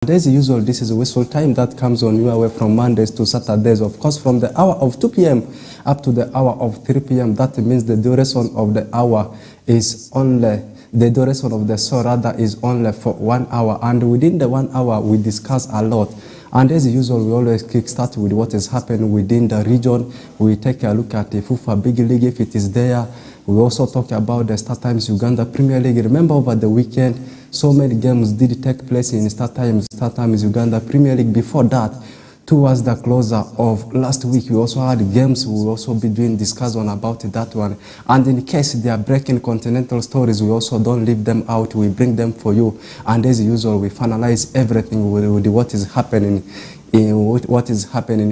As usual, this is a whistle time that comes on your way from Mondays to Saturdays. Of course, from the hour of 2 p.m. up to the hour of 3 p.m. That means the duration of the hour is only, the duration of the show rather is only for 1 hour. And within the 1 hour, we discuss a lot. And as usual, we always kickstart with what is happening within the region. We take a look at the FUFA Big League if it is there. We also talk about the StarTimes Uganda Premier League. Remember, over the weekend, so many games did take place in StarTimes Uganda Premier League. Before that, towards the closer of last week, we also had games. We will also be doing discussion about that one. And in case they are breaking continental stories, we also don't leave them out. We bring them for you. And as usual, we finalize everything with what is happening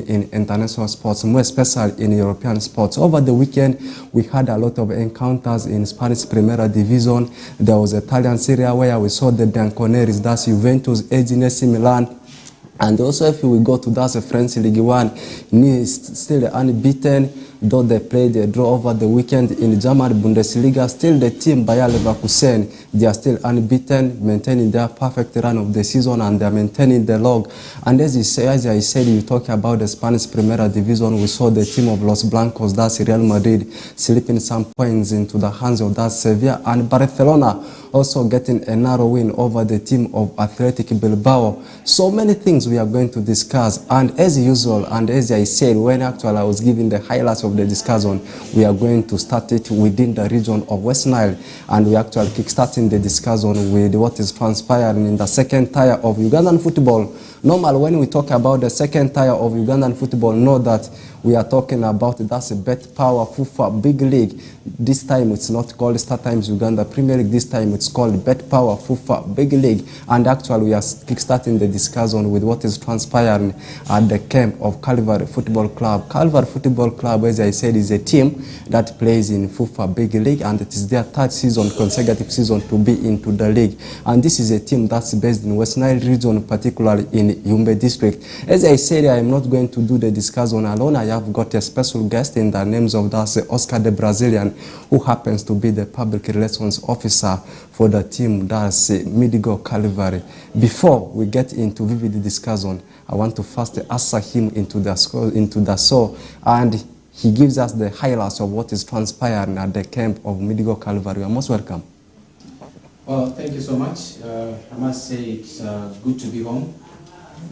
in international sports, more especially in European sports. Over the weekend, we had a lot of encounters in Spanish Primera Division. There was Italian Serie A where we saw the Bianconeri, that's Juventus, edging AC Milan. And also, if we go to that French League One, Nice still unbeaten, though they played a draw over the weekend. In German Bundesliga, still the team Bayer Leverkusen, they are still unbeaten, maintaining their perfect run of the season, and they are maintaining the log. And as I said, you talk about the Spanish Primera Division, we saw the team of Los Blancos, that's Real Madrid, slipping some points into the hands of that Sevilla, and Barcelona also getting a narrow win over the team of Athletic Bilbao. So many things we are going to discuss, and as usual, and as I said when actually I was giving the highlights of the discussion, we are going to start it within the region of West Nile, and we are actually kickstarting the discussion with what is transpiring in the second tier of Ugandan football. Normally, when we talk about the second tier of Ugandan football, know that we are talking about that's a Bet Power FUFA Big League. This time it's not called StarTimes Uganda Premier League. This time it's called Bet Power FUFA Big League. And actually, we are kickstarting the discussion with what is transpiring at the camp of Calvary Football Club. Calvary Football Club, as I said, is a team that plays in FUFA Big League, and it is their third season, consecutive season, to be into the league. And this is a team that's based in West Nile region, particularly in Yumbe district. As I said, I am not going to do the discussion alone. I have got a special guest in the names of that's Oscar the Brazilian, who happens to be the public relations officer for the team that's Midigo Calvary. Before we get into vivid discussion, I want to first usher him into the show, and he gives us the highlights of what is transpiring at the camp of Midigo Calvary. You are most welcome. Well, thank you so much. I must say it's good to be home.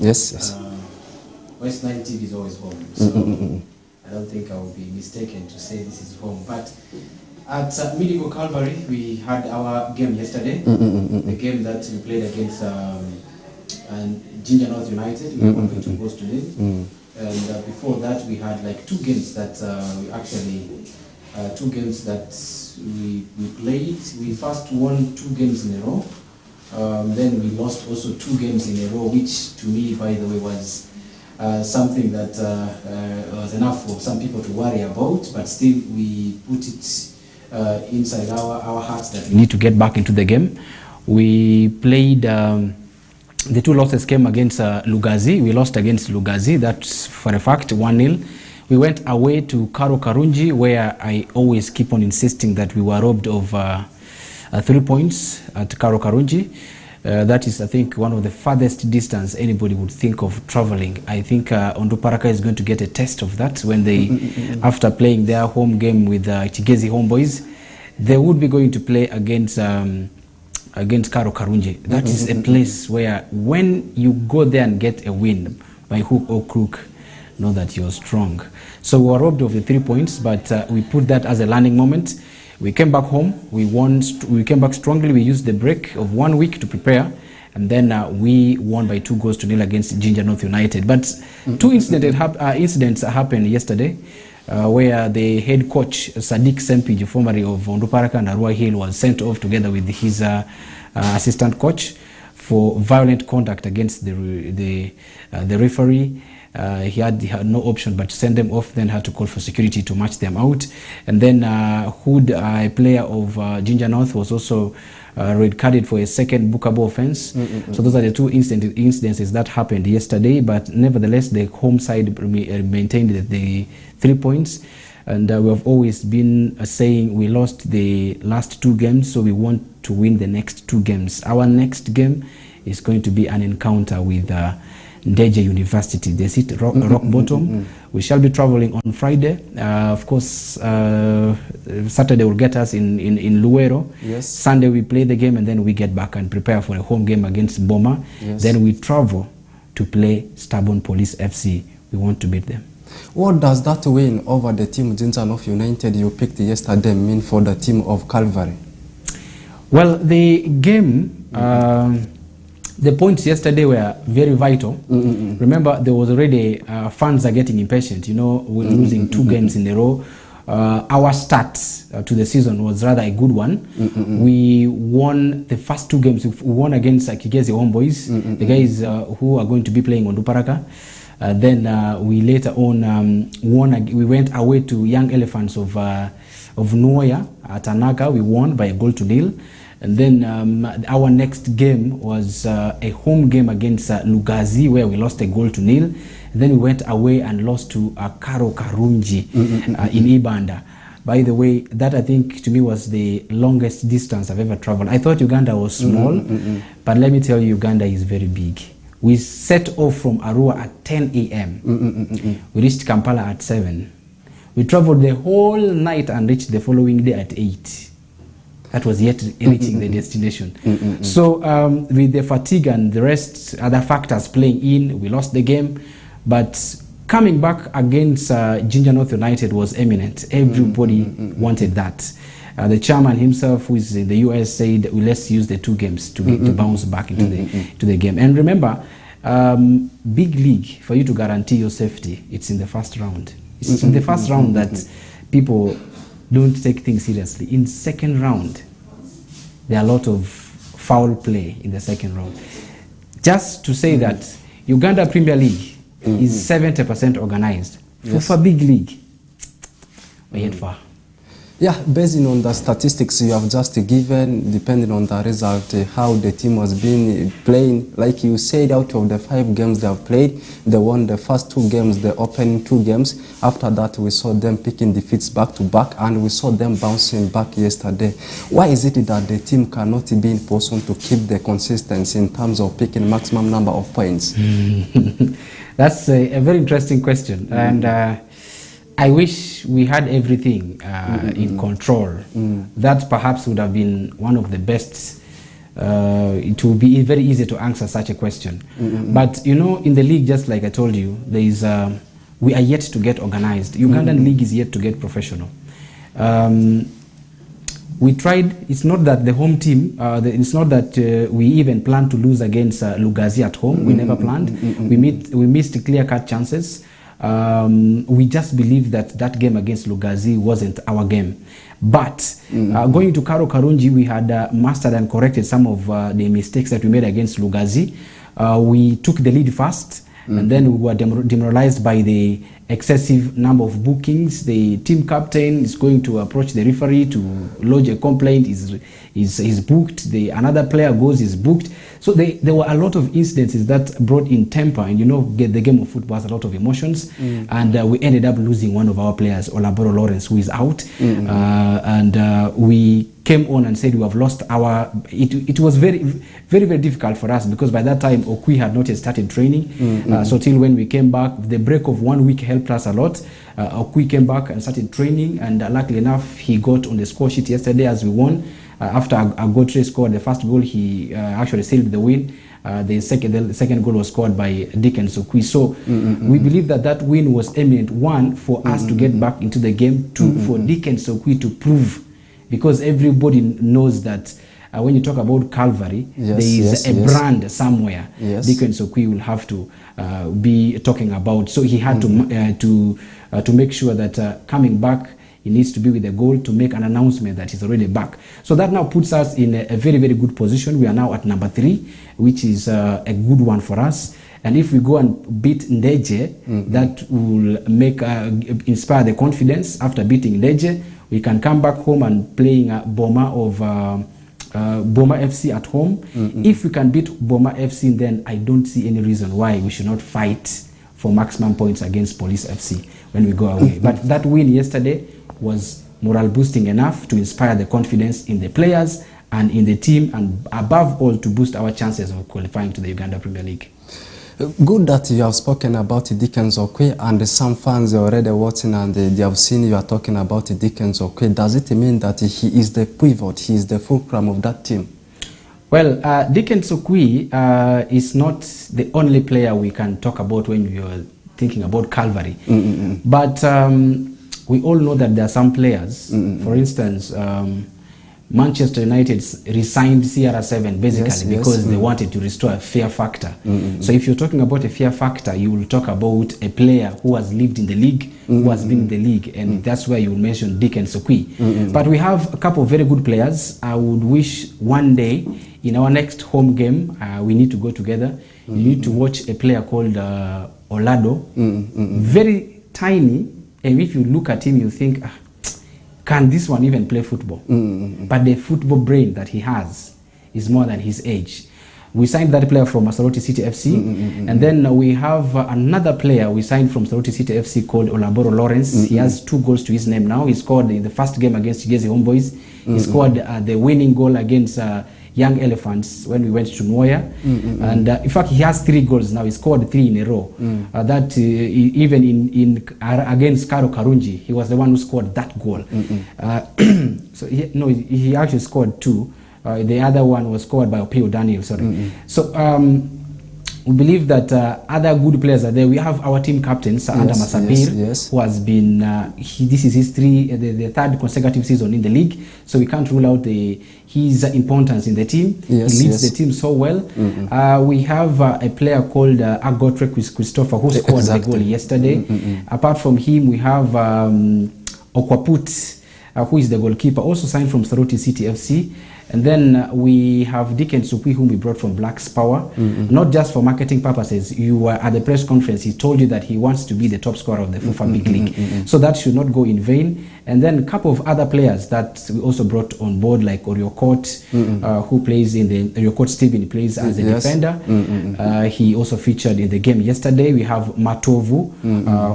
Yes, yes. West Nile TV is always home, so I don't think I will be mistaken to say this is home. But at Midigo Calvary, we had our game yesterday, the game that we played against Ginger North United. We won by 2 goals to nil. And before that, we had like 2 games that we played. We first won 2 games in a row. Then we lost also 2 games in a row, which to me, by the way, was something that was enough for some people to worry about, but still we put it inside our hearts that we need to get back into the game. We played, the 2 losses came against Lugazi. We lost against Lugazi, that's for a fact, 1-0. We went away to Karo Karunji, where I always keep on insisting that we were robbed of 3 points at Karo Karunji. That is, I think, one of the farthest distance anybody would think of traveling. I think Onduparaka is going to get a taste of that when they, after playing their home game with Chigezi Homeboys, they would be going to play against Karo Karunji. That is a place where when you go there and get a win by hook or crook, know that you're strong. So we were robbed of the 3 points, but we put that as a learning moment. We came back home, we came back strongly. We used the break of 1 week to prepare, and then we won by 2 goals to nil against Ginger North United. But 2 incidents happened yesterday, where the head coach, Sadiq Sempiji, formerly of Onduparaka and Arua Hill, was sent off together with his assistant coach for violent conduct against the referee. He had no option but to send them off, then had to call for security to match them out. And then Hood, a player of Ginger North, was also red carded for a second bookable offense. So those are the 2 incidences that happened yesterday, but nevertheless the home side maintained the 3 points. And we have always been saying we lost the last 2 games, so we want to win the next 2 games. Our next game is going to be an encounter with Ndeje University. They sit rock bottom. We shall be traveling on Friday. Of course, Saturday will get us in Luero. Yes. Sunday we play the game and then we get back and prepare for a home game against Boma. Yes. Then we travel to play Stubborn Police FC. We want to beat them. What does that win over the team Jinja North United you picked yesterday mean for the team of Calvary? Well, the game, the points yesterday were very vital. Remember, there was already fans are getting impatient. You know, we're losing 2 games in a row. Our start to the season was rather a good one. We won the first 2 games. We won against Kigezi Homeboys, the guys who are going to be playing on Duparaka. Then we later on we went away to Young Elephants of Nuoya at Tanaka. We won by a goal to 0. And then our next game was a home game against Lugazi, where we lost a goal to 0. And then we went away and lost to Karo Karunji in Ibanda. By the way, that I think to me was the longest distance I've ever traveled. I thought Uganda was small, but let me tell you, Uganda is very big. We set off from Arua at 10 a.m. We reached Kampala at 7. We traveled the whole night and reached the following day at 8. That was yet reaching the destination. So with the fatigue and the rest, other factors playing in, we lost the game. But coming back against Jinja North United was eminent. Everybody wanted that. The chairman himself, who is in the US, said, well, let's use the 2 games to bounce back into the game. And remember, big league, for you to guarantee your safety, it's in the first round. It's in the first round that people don't take things seriously. In second round, there are a lot of foul play in the second round. Just to say that Uganda Premier League is 70% organized. Yes. For a big league, we're yet far. Yeah, based on the statistics you have just given, depending on the result, how the team has been playing, like you said, out of the 5 games they have played, they won the first 2 games, the opening 2 games. After that, we saw them picking defeats back to back, and we saw them bouncing back yesterday. Why is it that the team cannot be in position to keep the consistency in terms of picking maximum number of points? That's a very interesting question. And I wish we had everything in control. That perhaps would have been one of the best. It would be very easy to answer such a question. But you know, in the league, just like I told you, there is we are yet to get organized. Ugandan league is yet to get professional. We tried. It's not that the home team. It's not that we even planned to lose against Lugazi at home. We never planned. We missed clear-cut chances. We just believed that that game against Lugazi wasn't our game. But going to Karo Karunji, we had mastered and corrected some of the mistakes that we made against Lugazi. We took the lead first, and then we were demoralized by the excessive number of bookings. The team captain is going to approach the referee to lodge a complaint. Is booked. Another player goes, is booked. So there were a lot of incidences that brought in temper, and you know, the game of football has a lot of emotions. And we ended up losing one of our players, Olaboro Lawrence, who is out. And we came on and said we have lost our. It was very, very, very difficult for us, because by that time Okwi had not yet started training. So till when we came back, the break of 1 week helped us a lot. Okwi came back and started training, and luckily enough, he got on the score sheet yesterday as we won. After Agotre scored the first goal, he actually sealed the win. The second goal was scored by Dickens Okwi. So we believe that win was eminent. 1, for us to get back into the game. 2, for Dickens Okwi to prove, because everybody knows that when you talk about Calvary, there is a brand somewhere. Dickens Okwi will have to be talking about. So he had to make sure that coming back, he needs to be with a goal to make an announcement that he's already back. So that now puts us in a very, very good position. We are now at number 3, which is a good one for us. And if we go and beat Ndeje, that will inspire the confidence. After beating Ndeje, we can come back home and playing Boma of Boma FC at home. If we can beat Boma FC, then I don't see any reason why we should not fight for maximum points against Police FC when we go away. But that win yesterday was morale boosting enough to inspire the confidence in the players and in the team, and above all to boost our chances of qualifying to the Uganda Premier League. Good that you have spoken about Dickens Okwi, and some fans are already watching and they have seen you are talking about Dickens Okwi. Does it mean that he is the pivot, he is the fulcrum of that team? Well, Dickens Okwi is not the only player we can talk about when we are thinking about Calvary. But we all know that there are some players, for instance, Manchester United resigned CR7 basically because they wanted to restore a fear factor. So if you're talking about a fear factor, you will talk about a player who has lived in the league, who has been in the league, and that's where you will mention Dickens Okwi. But we have a couple of very good players. I would wish one day in our next home game, we need to go together. You need to watch a player called Olado, very tiny, and if you look at him, you think, can this one even play football? But the football brain that he has is more than his age. We signed that player from Soroti City FC, and then we have another player we signed from Soroti City FC called Olaboro Lawrence. He has 2 goals to his name now. He scored in the first game against Igezi Homeboys. He scored the winning goal against Young Elephants when we went to Nwoya. And in fact, he has 3 goals now. He scored 3 in a row. That even in against Karo Karunji, he was the one who scored that goal. So he actually scored 2. The other one was scored by Opio Daniel. Sorry. So we believe that other good players are there. We have our team captain, Sir Anda Masabir, who has been, this is his the 3rd consecutive season in the league. So we can't rule out his importance in the team. He leads the team so well. We have a player called Agotre Christopher, who scored the goal yesterday. Apart from him, we have Okwaput, who is the goalkeeper, also signed from Soroti City FC. And then we have Dickens Okwi, whom we brought from Blacks Power, not just for marketing purposes. You were at the press conference, he told you that he wants to be the top scorer of the FIFA Big League. So that should not go in vain. And then a couple of other players that we also brought on board, like Oriokot, who plays in the Oriokot Steven, plays as a defender. He also featured in the game yesterday. We have Matovu,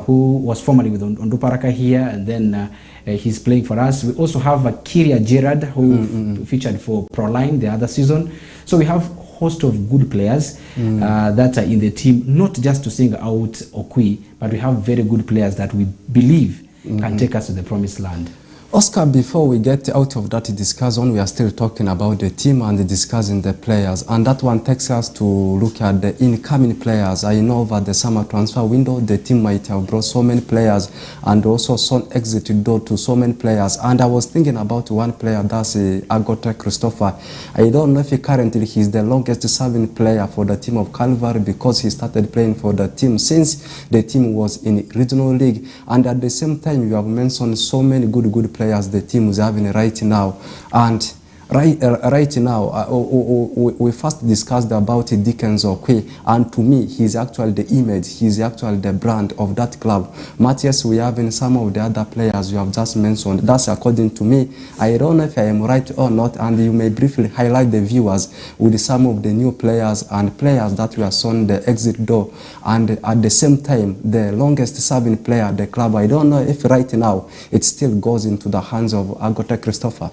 who was formerly with Onduparaka here, and then he's playing for us. We also have Kiria Gerard, who featured for Proline the other season. So we have a host of good players that are in the team, not just to sing out Okwi, but we have very good players that we believe can take us to the promised land. Oscar, before we get out of that discussion, we are still talking about the team and discussing the players. And that one takes us to look at the incoming players. I know over the summer transfer window, the team might have brought so many players and also some exit door to so many players. And I was thinking about one player, that's Agotre Christopher. I don't know if he's the longest serving player for the team of Calvary, because he started playing for the team since the team was in regional league. And at the same time, you have mentioned so many good players the team is having right now. And right now, we first discussed about Dickens Okwi, and to me, he's actually the image, he's actually the brand of that club. Matthias, we have in some of the other players you have just mentioned. That's according to me. I don't know if I am right or not, and you may briefly highlight the viewers with some of the new players and players that were shown the exit door, and at the same time, the longest serving player at the club. I don't know if right now it still goes into the hands of Agotre Christopher.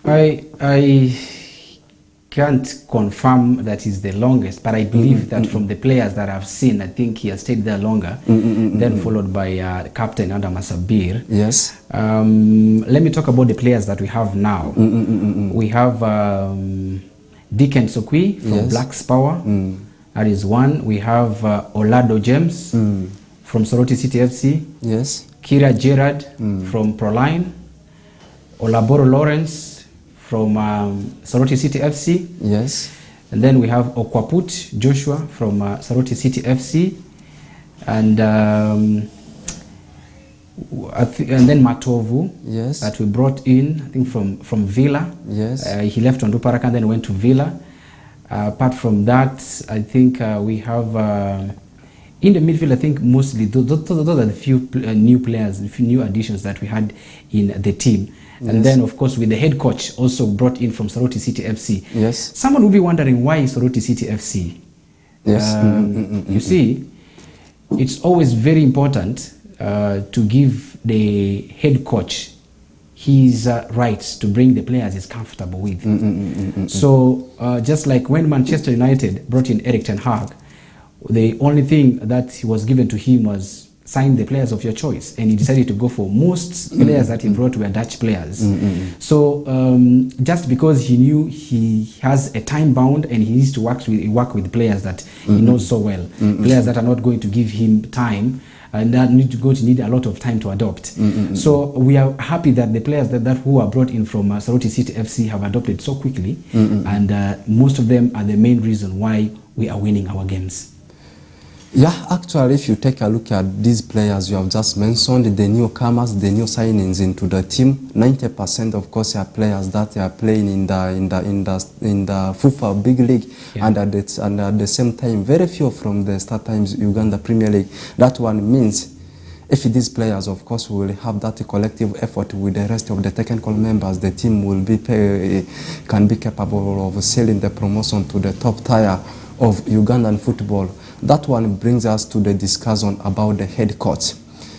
I can't confirm that he's the longest, but I believe that from the players that I've seen, I think he has stayed there longer, then followed by Captain Anda Masabir. Yes. Let me talk about the players that we have now. We have Dickens Okwi from Blacks Power. That is one. We have Olado James from Soroti City FC. Yes. Kira Gerard from Proline. Olaboro Lawrence from Soroti City FC. Yes. And then we have Okwaput Joshua from Soroti City FC. And then Matovu, that we brought in, I think from Villa. Yes. He left on Duparaka and then went to Villa. Apart from that, I think we have in the midfield, I think mostly those are the few new players, the few new additions that we had in the team. And then, of course, with the head coach also brought in from Soroti City FC. Yes. Someone will be wondering, why Soroti City FC? Yes. You see, it's always very important to give the head coach his rights to bring the players he's comfortable with. So just like when Manchester United brought in Erik ten Hag, the only thing that was given to him was sign the players of your choice, and he decided to go for most players that he brought were Dutch players. So just because he knew he has a time bound and he needs to work with players that he knows so well, players that are not going to give him time and that need a lot of time to adopt. So we are happy that the players that who are brought in from Soroti City FC have adopted so quickly, and most of them are the main reason why we are winning our games. Yeah, actually, if you take a look at these players you have just mentioned, the newcomers, the new signings into the team, 90% of course are players that are playing in the FIFA Big League, and at the same time, very few from the Star Times Uganda Premier League. That one means if these players, of course, will have that collective effort with the rest of the technical members, the team will be can be capable of selling the promotion to the top tier of Ugandan football. That one brings us to the discussion about the head coach.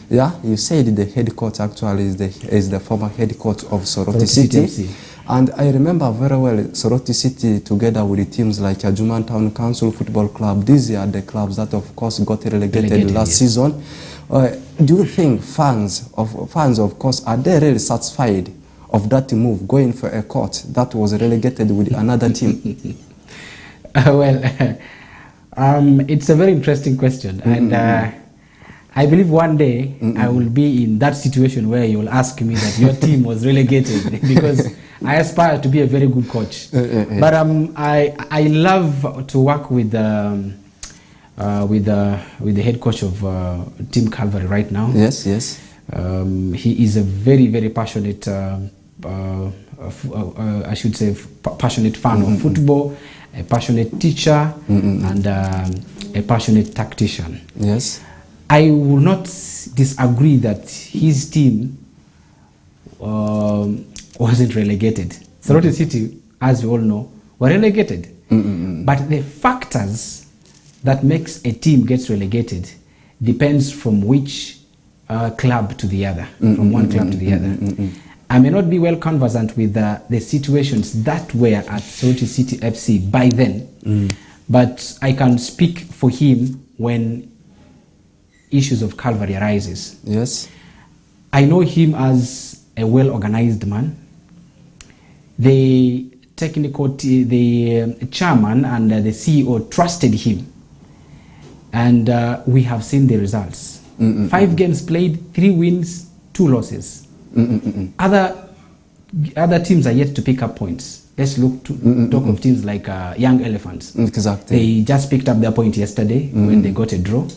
Yeah, you said the head coach actually is the former head coach of Soroti City. And I remember very well Soroti City together with the teams like Juman Town Council Football Club. These are the clubs that of course got relegated last season. Do you think fans of course, are they really satisfied of that move, going for a coach that was relegated with another team? It's a very interesting question, and I believe one day I will be in that situation where you will ask me that your team was relegated, because I aspire to be a very good coach. But I love to work with the head coach of Team Calvary right now. Yes. He is a very, very passionate, I should say, passionate fan of football, a passionate teacher, and a passionate tactician. Yes. I will not disagree that his team wasn't relegated. Soroti City, as we all know, were relegated. But the factors that makes a team gets relegated depends from which club to the other, from one club to the other. I may not be well conversant with the situations that were at Soroti City FC by then, but I can speak for him when issues of Calvary arises. Yes. I know him as a well-organized man. The chairman and the CEO trusted him, and we have seen the results. 5 games played, 3 wins, 2 losses. Other teams are yet to pick up points. Let's look to talk of teams like Young Elephants. Exactly. They just picked up their point yesterday when they got a draw.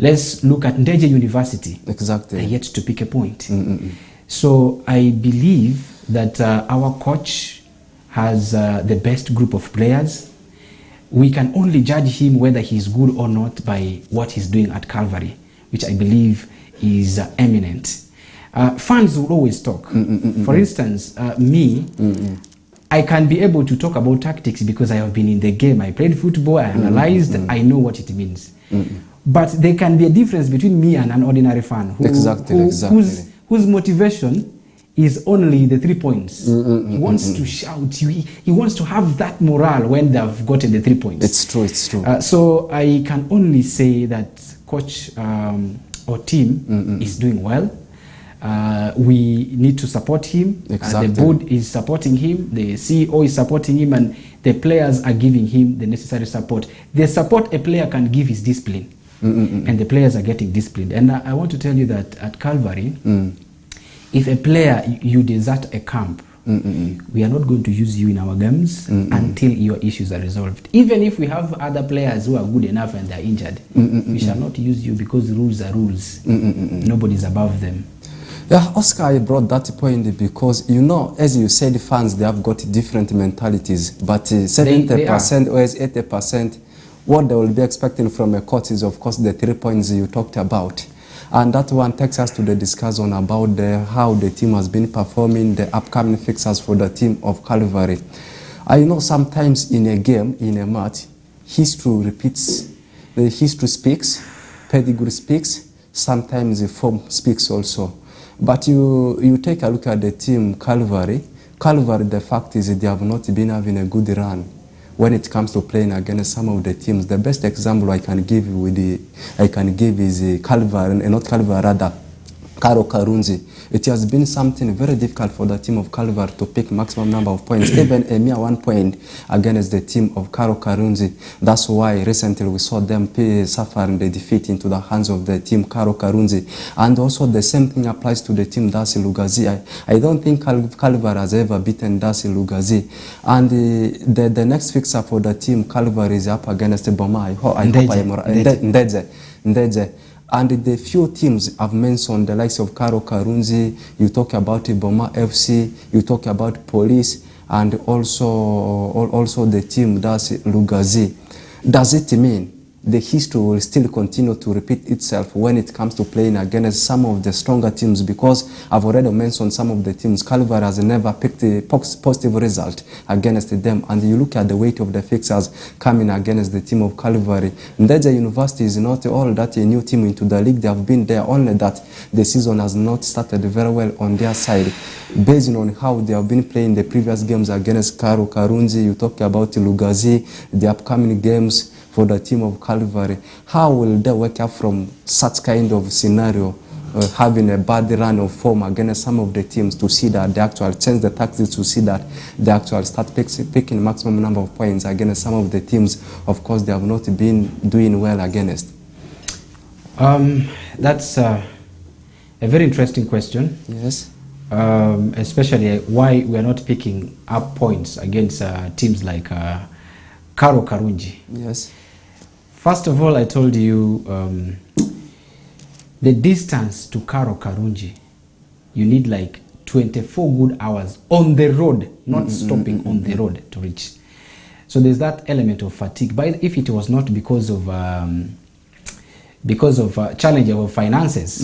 Let's look at Ndeje University. Exactly. They're yet to pick a point. So I believe that our coach has the best group of players. We can only judge him whether he's good or not by what he's doing at Calvary, which I believe is eminent. Fans will always talk. For instance, me, I can be able to talk about tactics because I have been in the game. I played football, I analyzed, I know what it means. But there can be a difference between me and an ordinary fan whose motivation is only the 3 points. He wants to shout, he wants to have that morale when they've gotten the 3 points. It's true. So I can only say that coach or team is doing well. We need to support him. The board is supporting him, the CEO is supporting him, and the players are giving him the necessary support. The support a player can give is discipline, and the players are getting disciplined. And I want to tell you that at Calvary, if a player, you desert a camp, we are not going to use you in our games until your issues are resolved. Even if we have other players who are good enough and they're injured, we shall not use you, because rules are rules. Nobody's above them. Yeah, Oscar, I brought that point because, you know, as you said, fans, they have got different mentalities, but 70% or 80%, what they will be expecting from a coach is, of course, the 3 points you talked about. And that one takes us to the discussion about how the team has been performing, the upcoming fixtures for the team of Calvary. I know sometimes in a game, in a match, history repeats, the history speaks, pedigree speaks, sometimes the form speaks also. But you take a look at the team Calvary. Calvary, the fact is they have not been having a good run when it comes to playing against some of the teams. The best example I can give is Calvary, not Calvary, rather Karo Karunzi. It has been something very difficult for the team of Calvary to pick maximum number of points, even a mere 1 point against the team of Karo Karunzi. That's why recently we saw them suffering the defeat into the hands of the team Karo Karunzi. And also the same thing applies to the team Dasi Lugazi. I don't think Calvary has ever beaten Dasi Lugazi. And the next fixer for the team Calvary is up against Boma. I hope I am right. Ndeze. And the few teams I've mentioned, the likes of Karo Karunzi, you talk about Boma FC, you talk about Police, and also the team that's Lugazi. Does it mean the history will still continue to repeat itself when it comes to playing against some of the stronger teams? Because I've already mentioned some of the teams. Calvary has never picked a positive result against them. And you look at the weight of the fixers coming against the team of Calvary. Ndeze University is not all that a new team into the league. They have been there, only that the season has not started very well on their side. Based on how they have been playing the previous games against Karo Karunzi, you talk about Lugazi, the upcoming games for the team of Calvary. How will they wake up from such kind of scenario, having a bad run of form against some of the teams, to see that they actually change the tactics, to see that they actually start picking maximum number of points against some of the teams, of course, they have not been doing well against? That's a very interesting question. Yes. Especially why we are not picking up points against teams like Karo Karunji. Yes. First of all, I told you the distance to Karo Karunji, you need like 24 good hours on the road, not stopping on the road to reach. So there's that element of fatigue. But if it was not because of challenge of finances,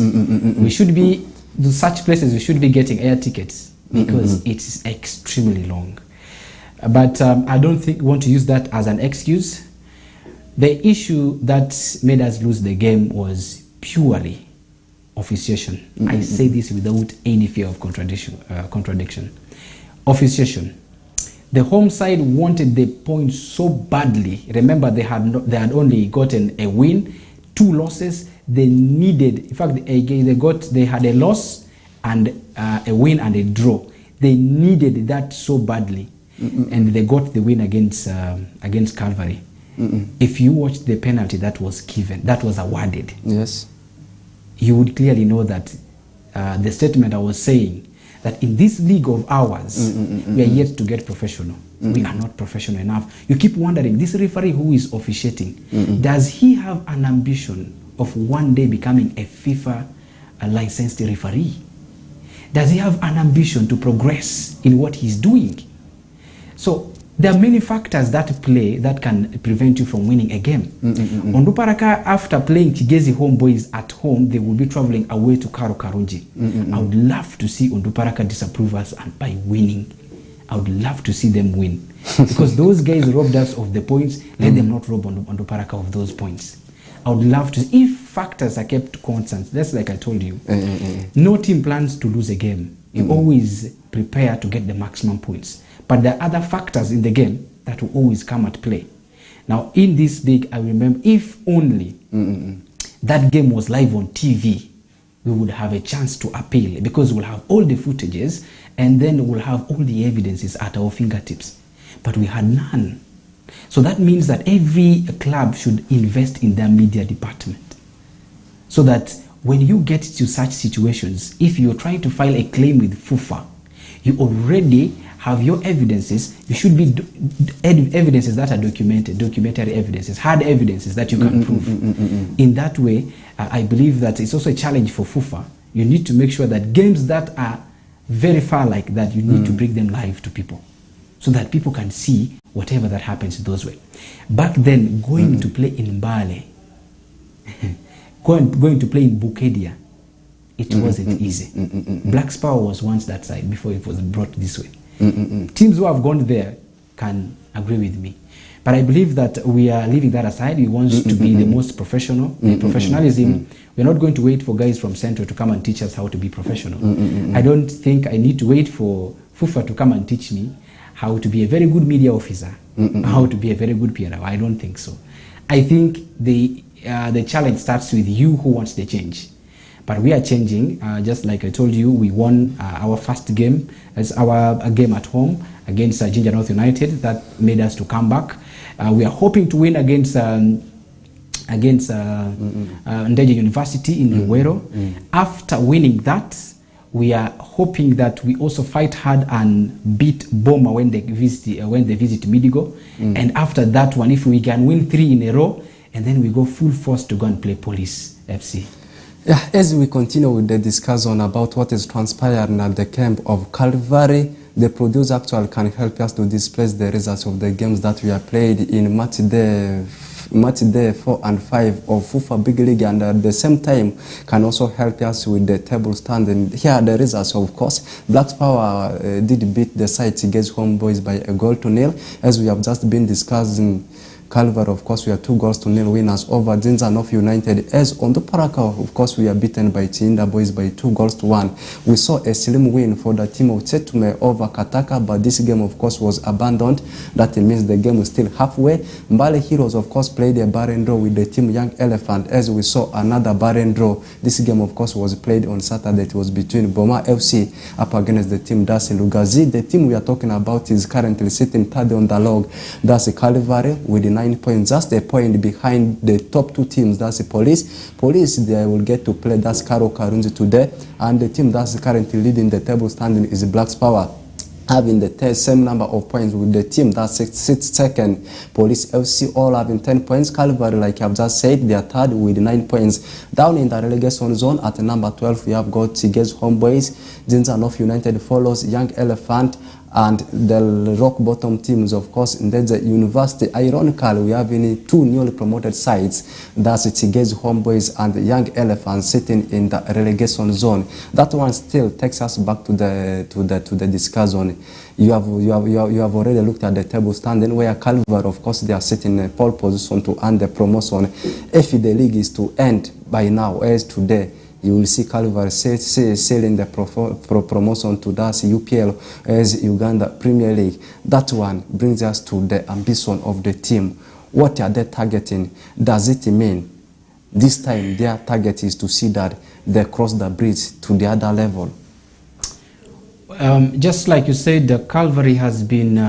we should be to such places. We should be getting air tickets because it's extremely long. But I don't want to use that as an excuse. The issue that made us lose the game was purely officiation. I say this without any fear of contradiction. Officiation. The home side wanted the points so badly. Remember, they had only gotten a win, 2 losses. They needed, in fact, they had a loss and a win and a draw. They needed that so badly. And they got the win against Calvary. If you watched the penalty that was given, that was awarded, yes, you would clearly know that the statement I was saying, that in this league of ours, we are yet to get professional. We are not professional enough. You keep wondering, this referee who is officiating, does he have an ambition of one day becoming a FIFA licensed referee? Does he have an ambition to progress in what he's doing? So there are many factors that play that can prevent you from winning a game. Onduparaka, after playing Kigezi Homeboys at home, they will be traveling away to Karo Karunji. I would love to see Onduparaka disapprove us and by winning. I would love to see them win. Because those guys robbed us of the points, let them not rob Onduparaka of those points. I would love to, if factors are kept constant, that's like I told you, no team plans to lose a game. You always prepare to get the maximum points. But there are other factors in the game that will always come at play. Now, in this league, I remember, if only that game was live on TV, we would have a chance to appeal, because we'll have all the footages and then we'll have all the evidences at our fingertips. But we had none. So that means that every club should invest in their media department, so that when you get to such situations, if you're trying to file a claim with FIFA, you already have your evidences. You should be evidences that are documented, documentary evidences, hard evidences that you can prove. In that way, I believe that it's also a challenge for FIFA. You need to make sure that games that are very far like that, you need to bring them live to people, so that people can see whatever that happens those way. Back then, going to play in Mbale, going to play in Bukedia, it wasn't easy. Black Power was once that side before it was brought this way. Teams who have gone there can agree with me, But I believe that we are leaving that aside. We want to be the most professional. Professionalism, we're not going to wait for guys from Central to come and teach us how to be professional. I don't think I need to wait for FUFA to come and teach me how to be a very good media officer, how to be a very good PRO. I don't think so. I think the challenge starts with you who wants the change. But we are changing. Just like I told you, we won our first game as our game at home against Jinja North United. That made us to come back. We are hoping to win against Ndeje University in Luwero. After winning that, we are hoping that we also fight hard and beat Boma when they visit Midigo. And after that one, if we can win 3 in a row, and then we go full force to go and play Police FC. Yeah, as we continue with the discussion about what is transpiring at the camp of Calvary, the producer actually can help us to display the results of the games that we have played in match day 4 and 5 of FUFA Big League, and at the same time can also help us with the table standing. Here are the results. Of course, Blacks Power did beat the side against Homeboys by 1-0. As we have just been discussing, Calvary, of course, we are 2-0 winners over Jinja North United. As Onduparaka, of course, we are beaten by Chinda Boys by 2-1. We saw a slim win for the team of Chetume over Kataka, but this game, of course, was abandoned. That means the game was still halfway. Mbale Heroes, of course, played a barren draw with the team Young Elephant, as we saw another barren draw. This game, of course, was played on Saturday. It was between Boma FC up against the team Dasi Lugazi. The team we are talking about is currently sitting third on the log. That's Calvary with 9 points, just a point behind the top 2 teams. That's Police. Police, they will get to play. That's Karo Karunzi today, and the team that's currently leading the table standing is Blacks Power, having the same number of points with the team that sits second, Police FC, all having 10 points. Calvary, like I've just said, they are third with 9 points. Down in the relegation zone at number 12, we have got Tigez Homeboys. Jinja North United follows Young Elephant, and the rock bottom teams, of course, in the University. Ironically, we have 2 newly promoted sides. That's Tigez Homeboys and Young Elephants sitting in the relegation zone. That one still takes us back to the discussion. You have already looked at the table standing, where Calvary, of course, they are sitting in a pole position to earn the promotion. If the league is to end by now, as today, you will see Calvary sailing the promotion to that UPL as Uganda Premier League. That one brings us to the ambition of the team. What are they targeting? Does it mean this time their target is to see that they cross the bridge to the other level? Just like you said, the Calvary has been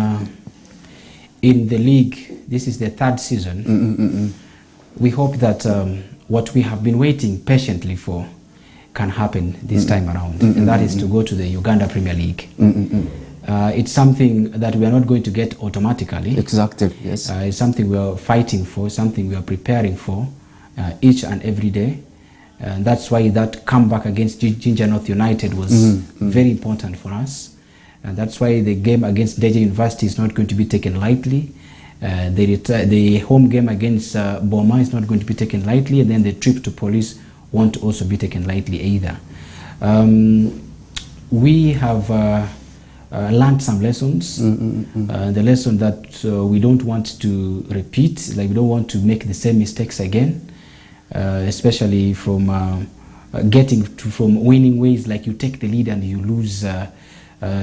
in the league. This is the 3rd season. We hope that what we have been waiting patiently for can happen this time around, and that is to go to the Uganda Premier League. It's something that we are not going to get automatically. Exactly, yes. It's something we are fighting for, something we are preparing for each and every day. And that's why that comeback against Jinja North United was very important for us. And that's why the game against Ndeje University is not going to be taken lightly. The home game against Boma is not going to be taken lightly, and then the trip to Police won't also be taken lightly either. We have learned some lessons. The lesson that we don't want to repeat, like we don't want to make the same mistakes again, especially from from winning ways, like you take the lead and you lose,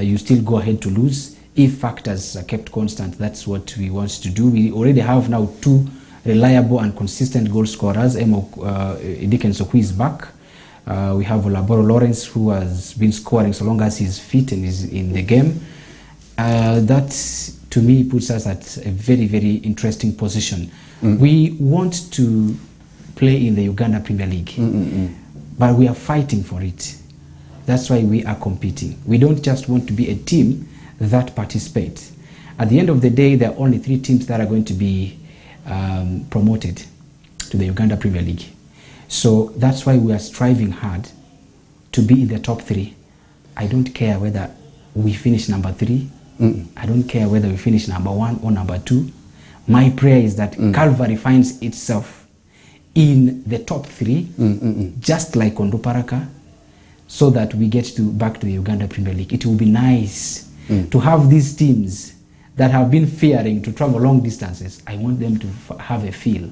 you still go ahead to lose. If factors are kept constant, that's what we want to do. We already have now 2 reliable and consistent goal scorers. Dickinson, who is back. We have Olaboro Lawrence, who has been scoring so long as he's fit and is in the game. That, to me, puts us at a very, very interesting position. We want to play in the Uganda Premier League, but we are fighting for it. That's why we are competing. We don't just want to be a team that participates. At the end of the day, there are only 3 teams that are going to be promoted to the Uganda Premier League. So that's why we are striving hard to be in the top 3. I don't care whether we finish number 3. I don't care whether we finish number 1 or number 2. My prayer is that Calvary finds itself in the top 3, just like Onduparaka, so that we get back to the Uganda Premier League. It will be nice to have these teams that have been fearing to travel long distances, I want them to have a feel.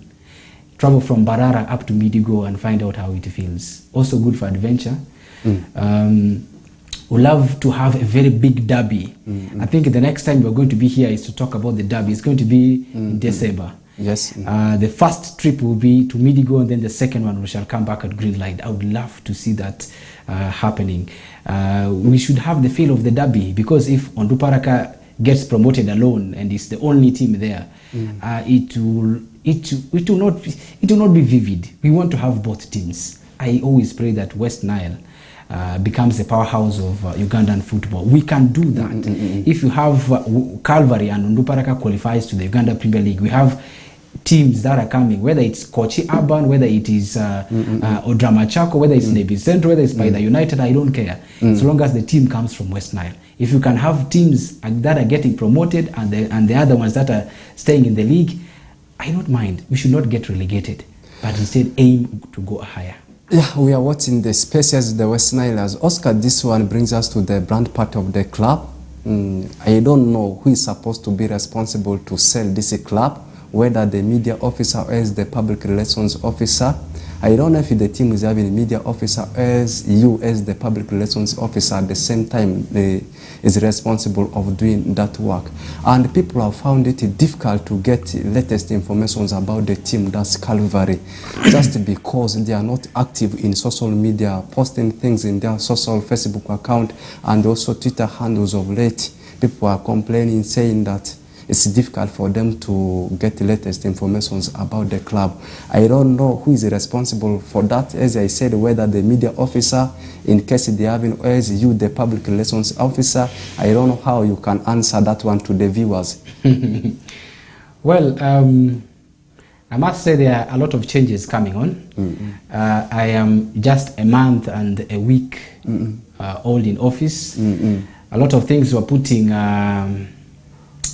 Travel from Barara up to Midigo and find out how it feels. Also good for adventure. We love to have a very big derby. I think the next time we're going to be here is to talk about the derby. It's going to be in December. Yes. The first trip will be to Midigo, and then the second one we shall come back at Greenlight. I would love to see that happening. We should have the feel of the derby, because if Onduparaka gets promoted alone and is the only team there, it will not be vivid. We want to have both teams. I always pray that West Nile becomes a powerhouse of Ugandan football. We can do that. If you have Calvary and Onduparaka qualifies to the Uganda Premier League, we have teams that are coming, whether it's Kochi Urban, whether it is Odramachako, whether it's Nebi Central, whether it's Paida United, I don't care. So long as the team comes from West Nile. If you can have teams that are getting promoted and the other ones that are staying in the league, I don't mind. We should not get relegated, but instead aim to go higher. Yeah, we are watching the spaces, the West Nilers. Oscar, this one brings us to the brand part of the club. I don't know who is supposed to be responsible to sell this club, whether the media officer or as the public relations officer. I don't know if the team is having a media officer as you as the public relations officer at the same time is responsible of doing that work. And people have found it difficult to get latest information about the team, that's Calvary, just because they are not active in social media, posting things in their social Facebook account and also Twitter handles of late. People are complaining, saying that it's difficult for them to get the latest information about the club. I don't know who is responsible for that. As I said, whether the media officer, in case they having, as you, the public relations officer, I don't know how you can answer that one to the viewers. Well, I must say there are a lot of changes coming on. I am just a month and a week old in office. A lot of things were putting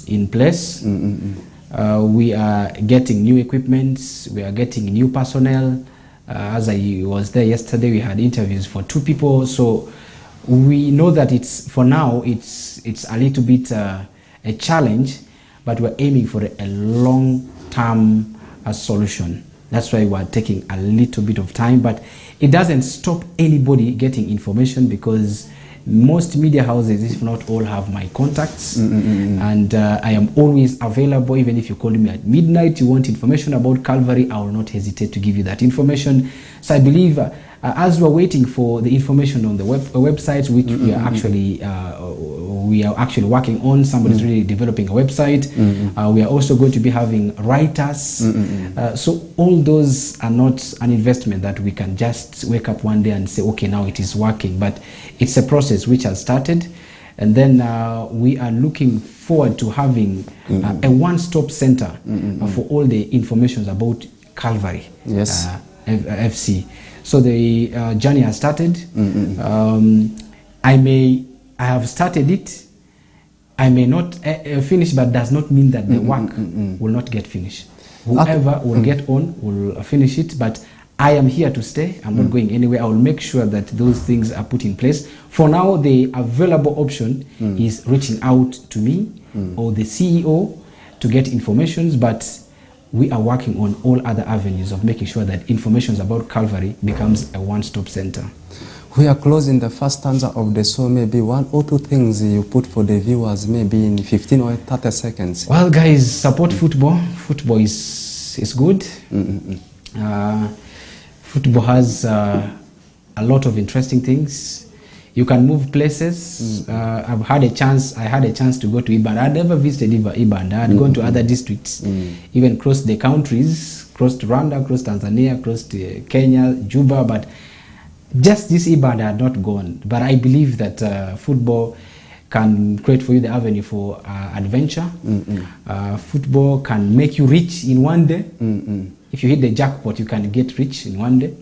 in place. We are getting new equipment, we are getting new personnel. As I was there yesterday, we had interviews for 2 people, so we know that it's, for now, it's a little bit a challenge, but we're aiming for a long-term solution. That's why we're taking a little bit of time, but it doesn't stop anybody getting information, because most media houses, if not all, have my contacts, and I am always available. Even if you call me at midnight, you want information about Calvary, I will not hesitate to give you that information. So I believe as we're waiting for the information on the website, which we are actually working on, somebody's really developing a website. We are also going to be having writers. So all those are not an investment that we can just wake up one day and say, okay, now it is working. But it's a process which has started. And then we are looking forward to having a one-stop center for all the information about Calvary FC. So the journey has started. I have started it. I may not finish, but does not mean that the work will not get finished. Whoever will get on will finish it, but I am here to stay. I'm not going anywhere. I will make sure that those things are put in place. For now, the available option is reaching out to me or the CEO to get information, but we are working on all other avenues of making sure that information about Calvary becomes a one-stop center. We are closing the first stanza of the show. Maybe 1 or 2 things you put for the viewers, maybe in 15 or 30 seconds. Well, guys, support football. Football is good. Football has a lot of interesting things. You can move places. I had a chance to go to Ibanda. I'd never visited Ibanda. I'd gone to other districts, even crossed the countries, crossed Rwanda, crossed Tanzania, crossed Kenya, Juba, but just this Ibanda had not gone. But I believe that football can create for you the avenue for adventure. Football can make you rich in one day. If you hit the jackpot, you can get rich in one day.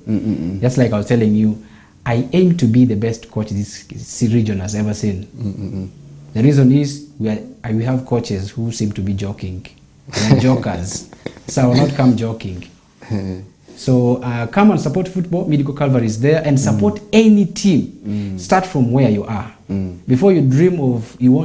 Just like I was telling you, I aim to be the best coach this region has ever seen. The reason is we have coaches who seem to be joking. They are jokers. So I will not come joking. So come and support football. Midigo Calvary is there, and support any team. Start from where you are. Before you dream of you want to